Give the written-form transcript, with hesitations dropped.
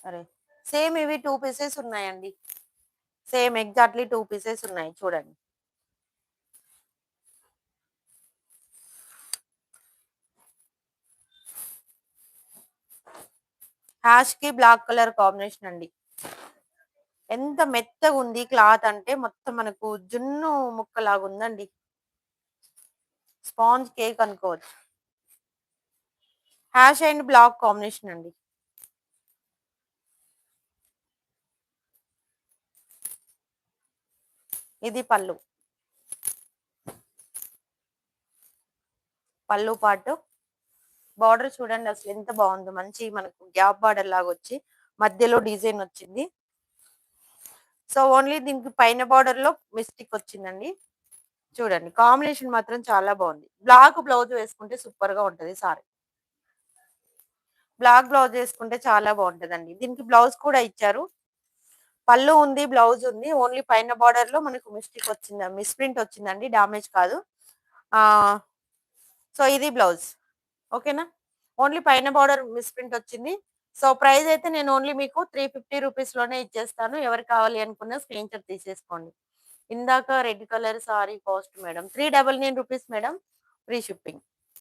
అరే! సేమ్ ఇవి 2 పీసెస్ ఉన్నాయండి. సేమ్ ఎగ్జాక్ట్‌లీ 2 పీసెస్ ఉన్నాయి చూడండి. హ్యాష్‌కి బ్లాక్ కలర్ కాంబినేషన్ అండి. ఎంత మెత్తగుంది క్లాత్ అంటే మొత్తం మనకు జున్ను ముక్కలాగుందండి. స్పాంజ్ కేక్ అనుకోవచ్చు. హ్యాష్ అండ్ బ్లాక్ కాంబినేషన్ అండి. ఇది పళ్ళు. పళ్ళు పార్ట్. బార్డర్ చూడండి అసలు ఎంత బావుందో. మంచి మనకు గ్యాప్ బార్డర్ లాగొచ్చి మధ్యలో డిజైన్ వచ్చింది. సో, ఓన్లీ దీనికి పైన బార్డర్‌లో మిస్టేక్ వచ్చిందండి. చూడండి కాంబినేషన్ మాత్రం చాలా బావుంది. బ్లాక్ బ్లౌజ్ వేసుకుంటే సూపర్‌గా ఉంటది సారీ. బ్లాక్ బ్లౌజ్ ఏసుకుంటే చాలా బావుంటదండి. దీనికి బ్లౌజ్ కూడా ఇచ్చారు. పళ్ళు ఉంది, బ్లౌజ్ ఉంది. ఓన్లీ పైన బార్డర్‌లో మనకు మిస్టేక్ వచ్చింది. మిస్‌ప్రింట్ వచ్చిందండి. డ్యామేజ్ కాదు. ఆహ్, సో, ఇది బ్లౌజ్. ఓకేనా? ఓన్లీ పైన బార్డర్ మిస్‌ప్రింట్ వచ్చింది. సో, ప్రైస్ అయితే నేను ఓన్లీ మీకు 350 రూపీస్‌లోనే ఇచ్చేస్తాను. ఎవరు కావాలి అనుకున్న స్క్రీన్‌షాట్ తీసేసుకోండి. ఇందాక red colour sorry cost madam 399 rupees madam. Free shipping.